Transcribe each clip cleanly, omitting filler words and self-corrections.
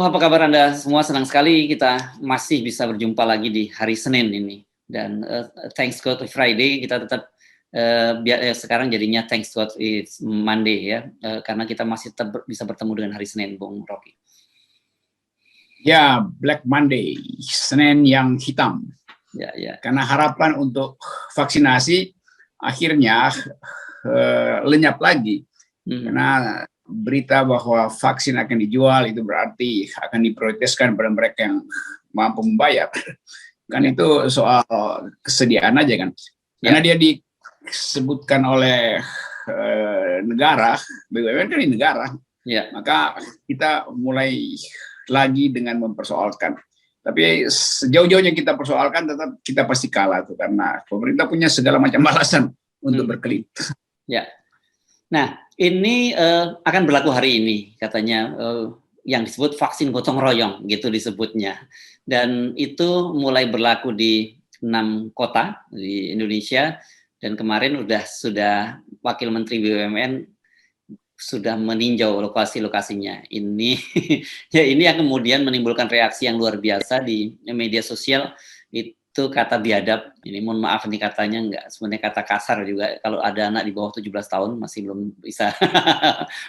apa kabar Anda semua? Senang sekali kita masih bisa berjumpa lagi di hari Senin ini. Dan thanks God Friday, kita tetap sekarang jadinya thanks God it's Monday ya, karena kita masih tetap bisa bertemu dengan hari Senin, Bung Rocky. Ya, Black Monday, Senin yang hitam. Ya. Karena harapan untuk vaksinasi akhirnya lenyap lagi. Karena berita bahwa vaksin akan dijual itu berarti akan diprioritaskan pada mereka yang mampu membayar. Kan itu soal kesediaan aja kan. Karena dia disebutkan oleh negara, BUMN kan di negara. Maka kita mulai lagi dengan mempersoalkan. Tapi sejauh-jauhnya kita persoalkan tetap kita pasti kalah tuh, karena pemerintah punya segala macam alasan untuk berkelit. Ya. Nah, ini akan berlaku hari ini katanya, yang disebut vaksin gotong royong gitu disebutnya, dan itu mulai berlaku di 6 kota di Indonesia, dan kemarin sudah Wakil Menteri BUMN sudah meninjau lokasi-lokasinya. Ini ya, ini yang kemudian menimbulkan reaksi yang luar biasa di media sosial. Itu kata biadab, ini mohon maaf nih katanya, enggak sebenarnya kata kasar juga, kalau ada anak di bawah 17 tahun masih belum bisa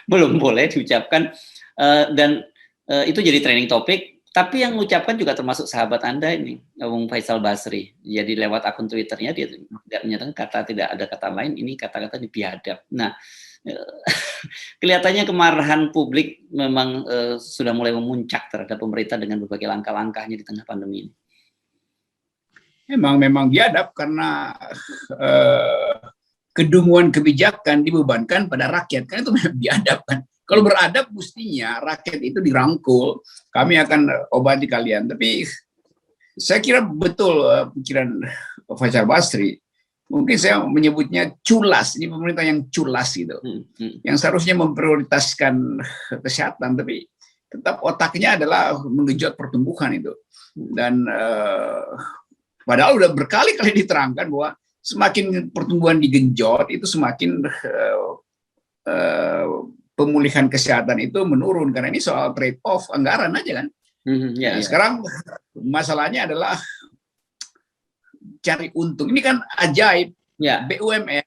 belum boleh diucapkan, dan itu jadi trending topik. Tapi yang mengucapkan juga termasuk sahabat Anda ini, Bung Faisal Basri. Jadi lewat akun Twitternya dia tidak menyatakan tidak ada kata lain, ini kata-kata di biadab. Nah, kelihatannya kemarahan publik memang sudah mulai memuncak terhadap pemerintah dengan berbagai langkah-langkahnya di tengah pandemi ini. Memang biadab karena kedunguan kebijakan dibebankan pada rakyat, kan itu biadab kan. Kalau beradab mestinya rakyat itu dirangkul, kami akan obati kalian. Tapi saya kira betul pikiran Faisal Basri. Mungkin saya menyebutnya culas, ini pemerintah yang culas gitu. Yang seharusnya memprioritaskan kesehatan, tapi tetap otaknya adalah menggenjot pertumbuhan itu. Dan padahal udah berkali-kali diterangkan bahwa semakin pertumbuhan digenjot, itu semakin pemulihan kesehatan itu menurun. Karena ini soal trade off anggaran aja kan. Sekarang masalahnya adalah cari untung. Ini kan ajaib. BUMN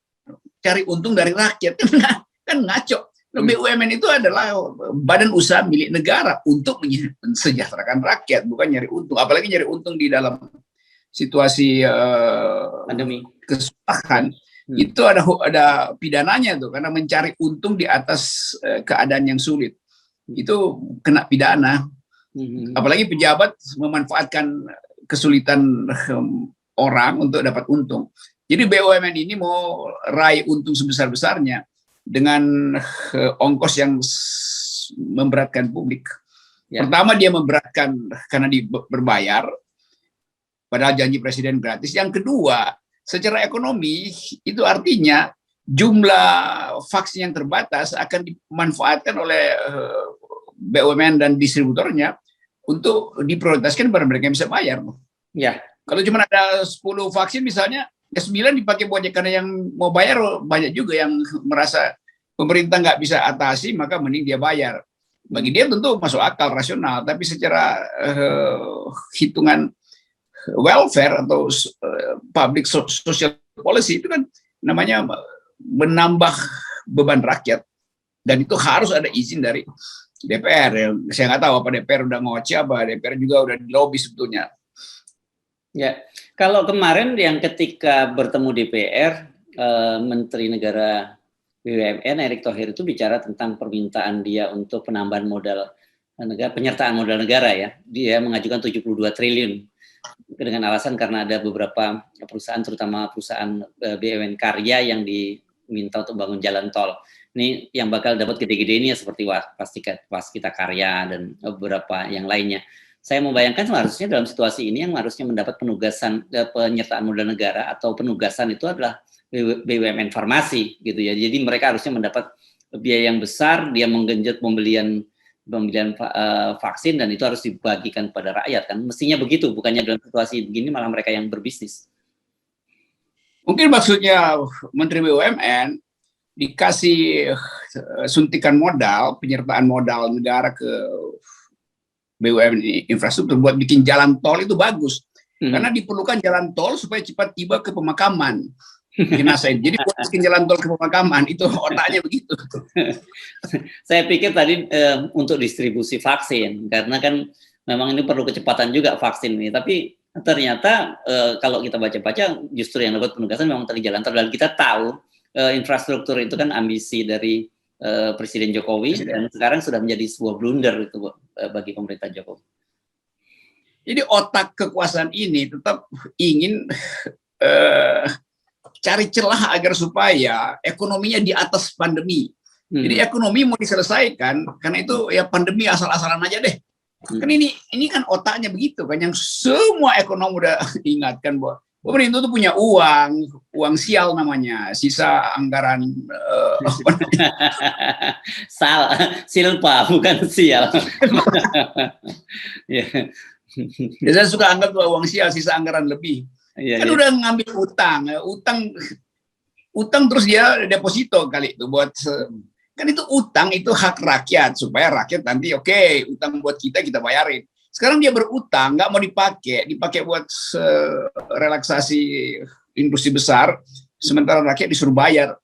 cari untung dari rakyat. Kan ngaco. BUMN itu adalah badan usaha milik negara untuk mensejahterakan rakyat, bukan nyari untung. Apalagi nyari untung di dalam situasi pandemi kesusahan. Itu ada pidananya tuh, karena mencari untung di atas keadaan yang sulit. Itu kena pidana. Apalagi pejabat memanfaatkan kesulitan orang untuk dapat untung. Jadi BUMN ini mau raih untung sebesar-besarnya dengan ongkos yang memberatkan publik. Pertama, dia memberatkan karena berbayar, padahal janji presiden gratis. Yang kedua, secara ekonomi itu artinya jumlah vaksin yang terbatas akan dimanfaatkan oleh BUMN dan distributornya untuk diprioritaskan pada mereka yang bisa bayar. Kalau cuma ada 10 vaksin misalnya, 9 dipakai buat karena yang mau bayar banyak juga yang merasa pemerintah nggak bisa atasi, maka mending dia bayar. Bagi dia tentu masuk akal, rasional, tapi secara hitungan welfare atau public social policy itu kan namanya menambah beban rakyat, dan itu harus ada izin dari DPR. Saya nggak tahu apa DPR udah ngoceh, apa DPR juga udah di lobby sebetulnya. Ya, kalau kemarin yang ketika bertemu DPR, Menteri Negara BUMN Erick Thohir itu bicara tentang permintaan dia untuk penambahan modal negara, penyertaan modal negara ya. Dia mengajukan 72 triliun dengan alasan karena ada beberapa perusahaan, terutama perusahaan BUMN karya yang diminta untuk bangun jalan tol. Ini yang bakal dapat gede-gede ini ya, seperti Waskita Karya dan beberapa yang lainnya. Saya membayangkan seharusnya dalam situasi ini yang harusnya mendapat penugasan penyertaan modal negara atau penugasan itu adalah BUMN farmasi gitu ya. Jadi mereka harusnya mendapat biaya yang besar, dia menggenjot pembelian vaksin, dan itu harus dibagikan kepada rakyat kan. Mestinya begitu, bukannya dalam situasi begini malah mereka yang berbisnis. Mungkin maksudnya Menteri BUMN dikasih suntikan modal, penyertaan modal negara ke BUMN infrastruktur buat bikin jalan tol itu bagus. Karena diperlukan jalan tol supaya cepat tiba ke pemakaman. Jadi buat bikin jalan tol ke pemakaman, itu otaknya begitu. Saya pikir tadi untuk distribusi vaksin, karena kan memang ini perlu kecepatan juga vaksin ini. Tapi ternyata kalau kita baca-baca justru yang dapat penugasan memang tadi jalan tol. Dan kita tahu infrastruktur itu kan ambisi dari Presiden Jokowi dan sekarang sudah menjadi sebuah blunder itu bagi pemerintah Jokowi. Jadi otak kekuasaan ini tetap ingin cari celah agar supaya ekonominya di atas pandemi. Jadi ekonomi mau diselesaikan, karena itu ya pandemi asal-asalan aja deh. Kan ini kan otaknya begitu kan, yang semua ekonom udah ingatkan bahwa pemerintah itu punya uang sial namanya, sisa anggaran silpa bukan sial. Ya, saya suka anggap uang sial, sisa anggaran lebih. Kan udah ngambil utang terus dia deposito kali itu buat kan itu utang, itu hak rakyat supaya rakyat nanti utang buat kita bayarin. Sekarang dia berutang nggak mau dipakai buat relaksasi industri besar, sementara rakyat disuruh bayar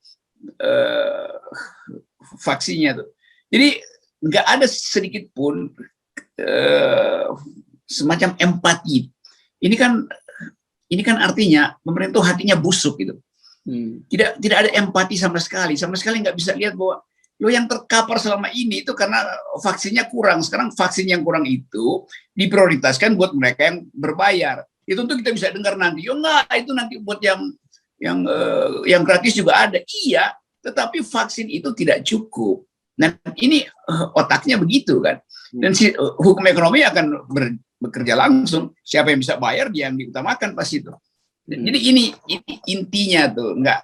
vaksinnya tuh. Jadi nggak ada sedikit pun semacam empati. Ini kan artinya pemerintah hatinya busuk gitu. Tidak ada empati sama sekali nggak bisa lihat bahwa lo yang terkapar selama ini itu karena vaksinnya kurang. Sekarang vaksin yang kurang itu diprioritaskan buat mereka yang berbayar. Itu tentu kita bisa dengar nanti, itu nanti buat yang gratis juga ada. Iya, tetapi vaksin itu tidak cukup. Dan ini otaknya begitu kan. Dan hukum ekonomi akan bekerja langsung. Siapa yang bisa bayar dia yang diutamakan pas itu. Jadi ini intinya tuh, nggak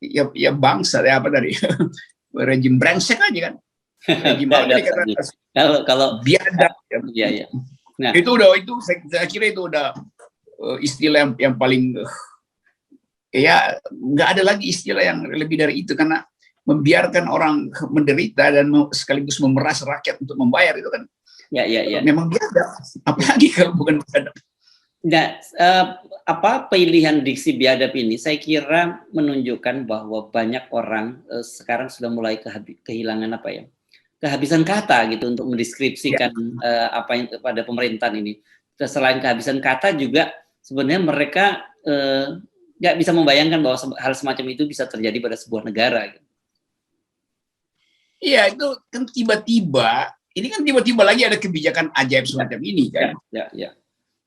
ya bangsa dari rejim brengsek aja kan. Rejim kalau biadab. Iya. Nah, itu saya kira itu udah istilah yang paling ya nggak ada lagi istilah yang lebih dari itu, karena membiarkan orang menderita dan sekaligus memeras rakyat untuk membayar itu kan memang biadab. Apalagi kalau bukan biadab. Nah, pilihan diksi biadab ini saya kira menunjukkan bahwa banyak orang sekarang sudah mulai kehilangan kehabisan kata gitu untuk mendeskripsikan apa yang pada pemerintahan ini. Selain kehabisan kata juga sebenarnya mereka nggak bisa membayangkan bahwa hal semacam itu bisa terjadi pada sebuah negara. Iya, itu kan tiba-tiba lagi ada kebijakan ajaib semacam ini kan. Ya.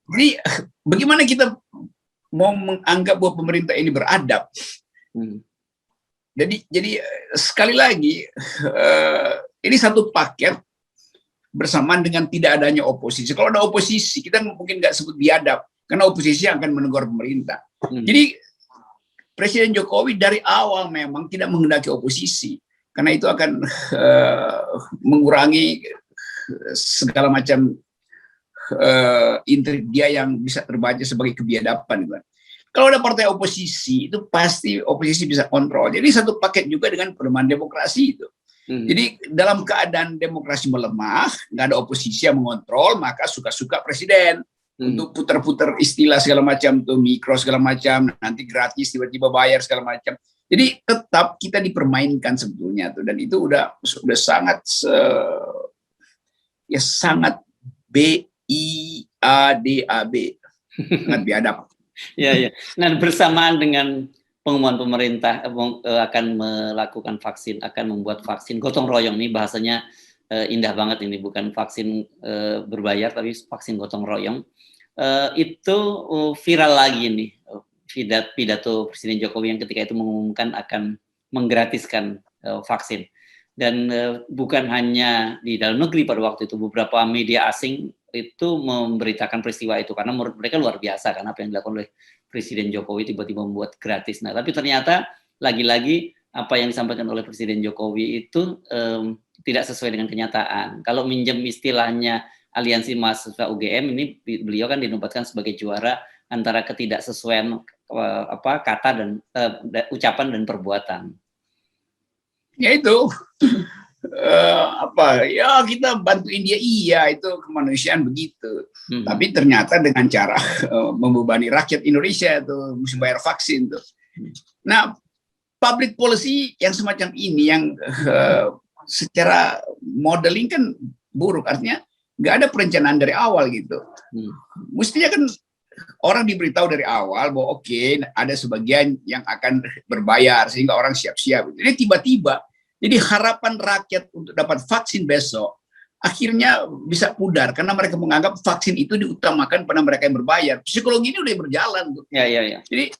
Jadi bagaimana kita mau menganggap bahwa pemerintah ini beradab? Jadi sekali lagi ini satu paket bersamaan dengan tidak adanya oposisi. Kalau ada oposisi kita mungkin nggak sebut biadab, karena oposisi akan menegur pemerintah. Jadi Presiden Jokowi dari awal memang tidak menghendaki oposisi, karena itu akan mengurangi segala macam intrik dia yang bisa terbaca sebagai kebiadaban. Kalau ada partai oposisi itu pasti oposisi bisa kontrol. Jadi satu paket juga dengan pelemahan demokrasi itu. Jadi dalam keadaan demokrasi melemah, nggak ada oposisi yang mengontrol, maka suka-suka presiden untuk putar-putar istilah segala macam tuh, mikro segala macam, nanti gratis tiba-tiba bayar segala macam. Jadi tetap kita dipermainkan sebetulnya tuh, dan itu udah sangat sangat BIADAB, sangat biadab. Ya. Nah, bersamaan dengan pengumuman pemerintah akan melakukan vaksin, akan membuat vaksin gotong royong, nih bahasanya indah banget ini, bukan vaksin berbayar tapi vaksin gotong royong. Itu viral lagi nih pidato Presiden Jokowi yang ketika itu mengumumkan akan menggratiskan vaksin. Dan bukan hanya di dalam negeri pada waktu itu, beberapa media asing itu memberitakan peristiwa itu karena menurut mereka luar biasa karena apa yang dilakukan oleh Presiden Jokowi tiba-tiba membuat gratis. Nah, tapi ternyata lagi-lagi apa yang disampaikan oleh Presiden Jokowi itu tidak sesuai dengan kenyataan. Kalau minjem istilahnya Aliansi Mahasiswa UGM, ini beliau kan dinobatkan sebagai juara antara ketidaksesuaian kata dan ucapan dan perbuatan. Ya itu apa ya kita bantu India, iya itu kemanusiaan begitu. Tapi ternyata dengan cara membebani rakyat Indonesia tuh mesti bayar vaksin tuh. Nah, public policy yang semacam ini yang secara modeling kan buruk, artinya nggak ada perencanaan dari awal gitu. Mestinya kan orang diberitahu dari awal bahwa oke, ada sebagian yang akan berbayar sehingga orang siap-siap. Jadi tiba-tiba, jadi harapan rakyat untuk dapat vaksin besok akhirnya bisa pudar karena mereka menganggap vaksin itu diutamakan pada mereka yang berbayar. Psikologi ini udah berjalan tuh. Ya. Jadi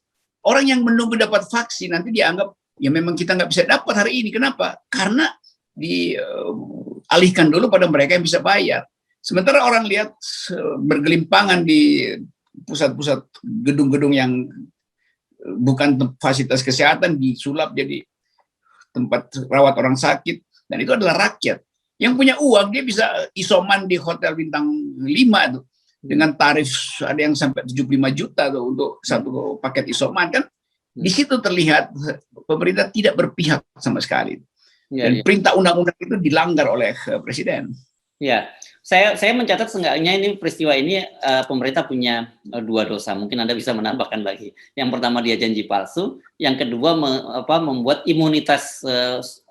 orang yang menunggu dapat vaksin nanti dianggap ya memang kita nggak bisa dapat hari ini. Kenapa? Karena dialihkan dulu pada mereka yang bisa bayar. Sementara orang lihat bergelimpangan di pusat-pusat gedung-gedung yang bukan fasilitas kesehatan disulap jadi tempat rawat orang sakit, dan itu adalah rakyat yang punya uang. Dia bisa isoman di hotel bintang 5 tuh dengan tarif ada yang sampai 75 juta tuh untuk satu paket isoman kan. Di situ terlihat pemerintah tidak berpihak sama sekali. Dan perintah undang-undang itu dilanggar oleh presiden. Ya, saya mencatat seenggaknya ini peristiwa ini pemerintah punya 2 dosa. Mungkin Anda bisa menambahkan lagi. Yang pertama dia janji palsu, yang kedua membuat imunitas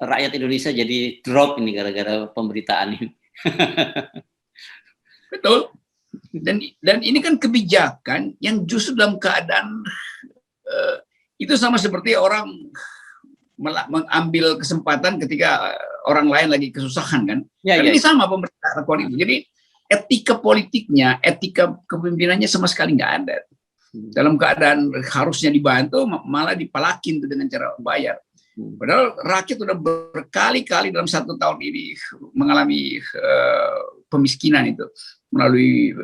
rakyat Indonesia jadi drop ini gara-gara pemberitaan ini. Betul. Dan ini kan kebijakan yang justru dalam keadaan itu sama seperti orang mengambil kesempatan ketika orang lain lagi kesusahan kan. Ini sama pemerintah lakukan itu. Jadi etika politiknya, etika kepemimpinannya sama sekali nggak ada. Dalam keadaan harusnya dibantu malah dipalakin tuh dengan cara bayar. Padahal rakyat sudah berkali-kali dalam 1 tahun ini mengalami pemiskinan itu melalui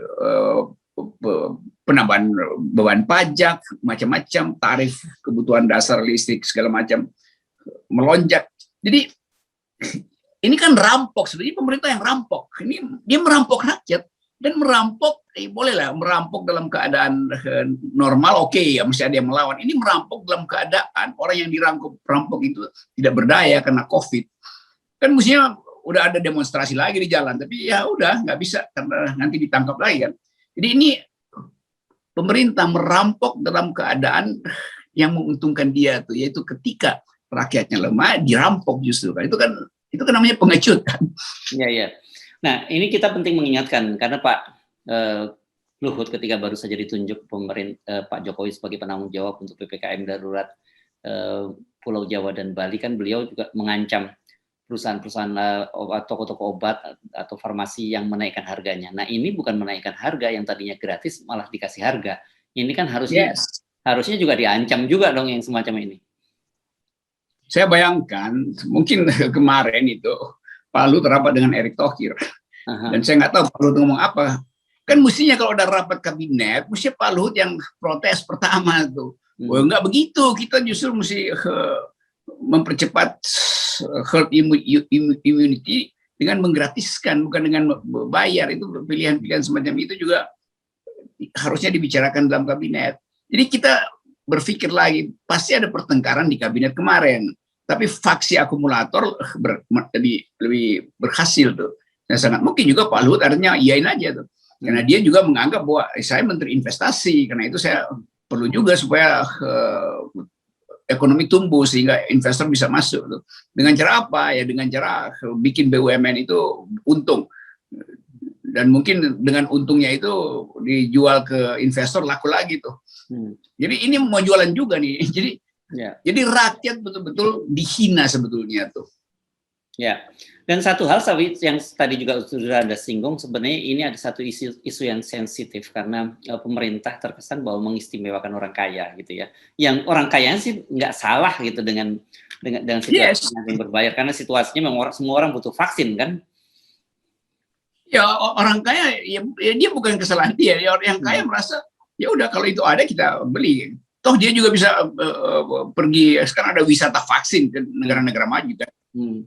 penambahan beban pajak, macam-macam, tarif kebutuhan dasar listrik segala macam melonjak. Jadi ini kan rampok, sebenarnya pemerintah yang rampok. Ini dia merampok rakyat dan merampok, bolehlah merampok dalam keadaan normal, oke, ya mesti ada yang melawan. Ini merampok dalam keadaan orang yang dirampok itu tidak berdaya karena COVID. Kan mestinya udah ada demonstrasi lagi di jalan, tapi ya udah nggak bisa karena nanti ditangkap lagi kan. Jadi ini pemerintah merampok dalam keadaan yang menguntungkan dia tuh, yaitu ketika rakyatnya lemah dirampok justru kan. Itu kan namanya pengecut kan. Iya. Nah, ini kita penting mengingatkan karena Pak Luhut ketika baru saja ditunjuk Pak Jokowi sebagai penanggung jawab untuk PPKM darurat Pulau Jawa dan Bali, kan beliau juga mengancam perusahaan-perusahaan toko-toko obat atau farmasi yang menaikkan harganya. Nah, ini bukan menaikkan harga, yang tadinya gratis malah dikasih harga. Ini kan harusnya juga diancam juga dong yang semacam ini. Saya bayangkan mungkin kemarin itu Pak Luhut rapat dengan Erick Thohir. Dan saya nggak tahu Pak Luhut ngomong apa. Kan mestinya kalau ada rapat kabinet, mestinya Pak Luhut yang protes pertama tuh. Wah, nggak begitu, kita justru mesti mempercepat herd immunity dengan menggratiskan, bukan dengan bayar. Itu pilihan-pilihan semacam itu juga harusnya dibicarakan dalam kabinet. Jadi kita berpikir lagi, pasti ada pertengkaran di kabinet kemarin. Tapi faksi akumulator lebih berhasil tuh. Dan sangat mungkin juga Pak Luhut artinya iyain aja tuh. Karena dia juga menganggap bahwa saya menteri investasi, karena itu saya perlu juga supaya ekonomi tumbuh sehingga investor bisa masuk tuh. Dengan cara apa? Ya dengan cara bikin BUMN itu untung. Dan mungkin dengan untungnya itu dijual ke investor laku lagi tuh. Jadi ini mau jualan juga nih. Jadi rakyat betul-betul dihina sebetulnya tuh. Ya. Dan satu hal yang tadi juga sudah Anda singgung, sebenarnya ini ada satu isu yang sensitif karena pemerintah terkesan bahwa mengistimewakan orang kaya gitu ya. Yang orang kaya sih nggak salah gitu dengan situasi yang berbayar, karena situasinya memang semua orang butuh vaksin kan. Ya orang kaya ya dia bukan kesalahan dia. Yang kaya merasa ya udah kalau itu ada kita beli. Toh dia juga bisa pergi, sekarang ada wisata vaksin ke negara-negara maju kan.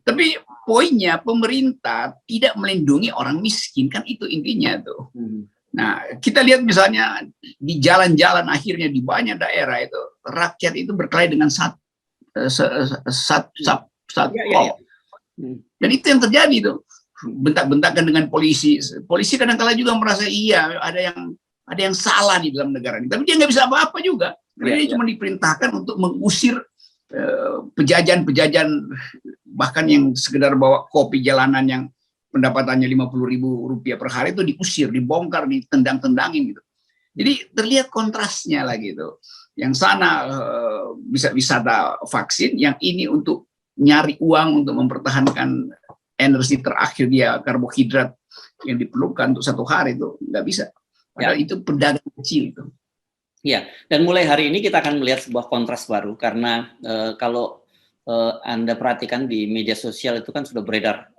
Tapi poinnya pemerintah tidak melindungi orang miskin, kan itu intinya tuh. Nah kita lihat misalnya di jalan-jalan akhirnya di banyak daerah itu rakyat itu berkelahi dengan Dan itu yang terjadi tuh, bentak-bentakan dengan polisi. Polisi kadang-kala juga merasa iya ada yang salah di dalam negara ini, tapi dia nggak bisa apa-apa juga. Karena dia cuma diperintahkan untuk mengusir pejajan-pejajan, bahkan yang sekedar bawa kopi jalanan yang pendapatannya 50.000 rupiah per hari itu diusir, dibongkar, ditendang-tendangin gitu. Jadi terlihat kontrasnya lagi itu. Yang sana bisa wisata vaksin, yang ini untuk nyari uang untuk mempertahankan energi terakhir dia, karbohidrat yang diperlukan untuk 1 hari itu nggak bisa. Padahal itu pedagang kecil itu. Ya, dan mulai hari ini kita akan melihat sebuah kontras baru karena kalau Anda perhatikan di media sosial itu kan sudah beredar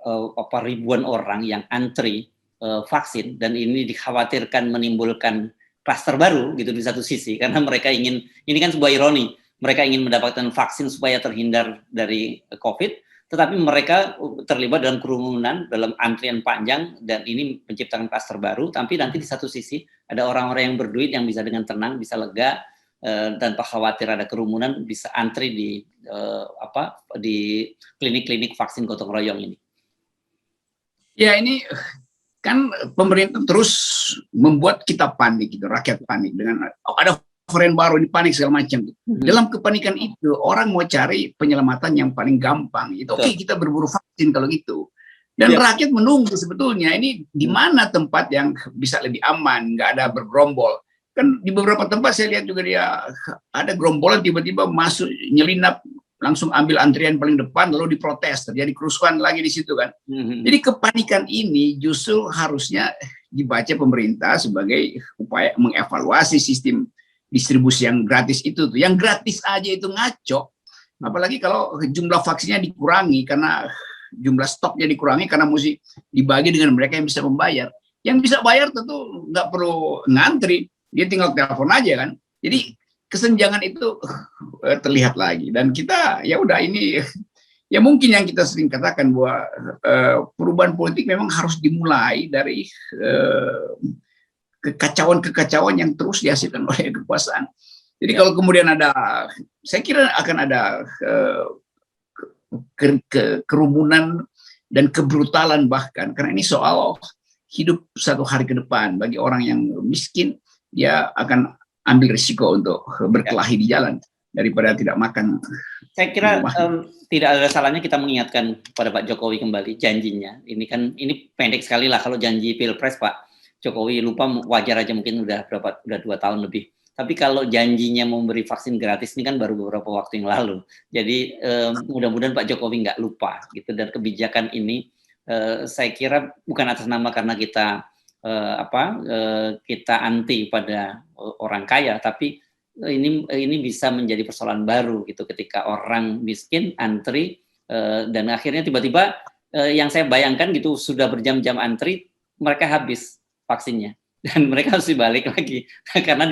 ribuan orang yang antri vaksin, dan ini dikhawatirkan menimbulkan klaster baru gitu di satu sisi, karena mereka ingin, ini kan sebuah ironi, mereka ingin mendapatkan vaksin supaya terhindar dari COVID, tetapi mereka terlibat dalam kerumunan, dalam antrian panjang, dan ini menciptakan klaster baru. Tapi nanti di satu sisi ada orang-orang yang berduit yang bisa dengan tenang, bisa lega, tanpa khawatir ada kerumunan, bisa antri di klinik-klinik vaksin gotong royong ini. Ya, ini kan pemerintah terus membuat kita panik gitu, rakyat panik dengan ada varian baru, ini panik segala macam. Dalam kepanikan itu orang mau cari penyelamatan yang paling gampang. Itu oke, kita berburu vaksin kalau gitu. Dan rakyat menunggu sebetulnya ini di mana tempat yang bisa lebih aman, nggak ada bergerombol. Kan di beberapa tempat saya lihat juga dia ada gerombolan tiba-tiba masuk nyelinap, langsung ambil antrian paling depan lalu diprotes, terjadi kerusuhan lagi di situ kan. Jadi kepanikan ini justru harusnya dibaca pemerintah sebagai upaya mengevaluasi sistem distribusi yang gratis itu tuh. Yang gratis aja itu ngaco, apalagi kalau jumlah vaksinnya dikurangi karena jumlah stoknya dikurangi karena mesti dibagi dengan mereka yang bisa membayar. Yang bisa bayar tentu nggak perlu ngantri, dia tinggal telepon aja kan. Jadi kesenjangan itu terlihat lagi, dan kita ya udah, ini ya mungkin yang kita sering katakan bahwa perubahan politik memang harus dimulai dari kekacauan-kekacauan yang terus dihasilkan oleh kekuasaan. Jadi kalau kemudian ada, saya kira akan ada kerumunan dan kebrutalan bahkan, karena ini soal hidup 1 hari ke depan. Bagi orang yang miskin, dia akan ambil risiko untuk berkelahi di jalan daripada tidak makan. Saya kira tidak ada salahnya kita mengingatkan pada Pak Jokowi kembali janjinya. Ini pendek sekali lah kalau janji Pilpres, Pak Jokowi lupa, wajar aja, mungkin udah 2 tahun lebih. Tapi kalau janjinya memberi vaksin gratis ini kan baru beberapa waktu yang lalu. Jadi mudah-mudahan Pak Jokowi nggak lupa gitu, dan kebijakan ini saya kira bukan atas nama karena kita kita anti pada orang kaya, tapi ini bisa menjadi persoalan baru gitu ketika orang miskin antri dan akhirnya tiba-tiba yang saya bayangkan gitu, sudah berjam-jam antri, mereka habis vaksinnya dan mereka harus dibalik lagi karena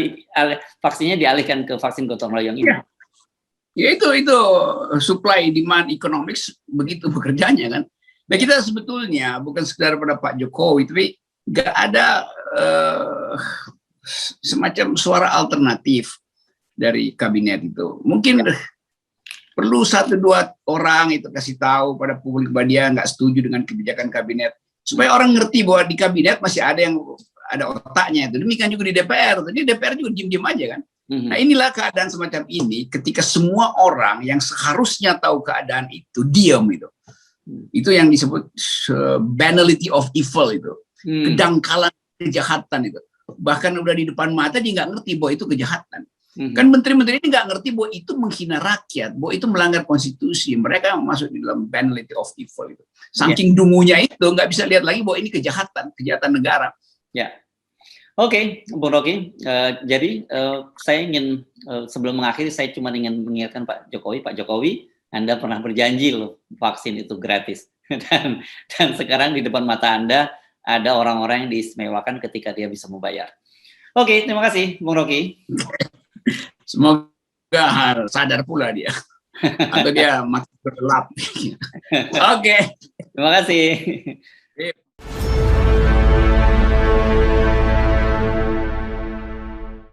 vaksinnya dialihkan ke vaksin gotong royong ini. Ya itu supply demand economics begitu bekerjanya kan. Nah, kita sebetulnya bukan sekedar pada Pak Jokowi, tapi nggak ada semacam suara alternatif dari kabinet itu. Mungkin perlu 1-2 orang itu kasih tahu pada publik bahwa dia nggak setuju dengan kebijakan kabinet, supaya orang ngerti bahwa di kabinet masih ada yang ada otaknya itu. Demikian juga di DPR. Jadi DPR juga diem-diem aja kan. Nah, inilah keadaan semacam ini ketika semua orang yang seharusnya tahu keadaan itu diam itu. Itu yang disebut banality of evil itu. Kedangkalan kejahatan itu. Bahkan udah di depan mata dia nggak ngerti bahwa itu kejahatan. Kan menteri-menteri ini nggak ngerti bahwa itu menghina rakyat, bahwa itu melanggar konstitusi. Mereka masuk di dalam banality of evil itu. Saking dungunya itu nggak bisa lihat lagi bahwa ini kejahatan negara. Ya, oke, Bung Rocky. Jadi saya ingin sebelum mengakhiri, saya cuma ingin mengingatkan Pak Jokowi, Anda pernah berjanji loh vaksin itu gratis, dan sekarang di depan mata Anda ada orang-orang yang diistimewakan ketika dia bisa membayar. Oke, terima kasih, Bung Rocky. Semoga sadar pula dia, atau dia makin bergelap. Oke. Terima kasih.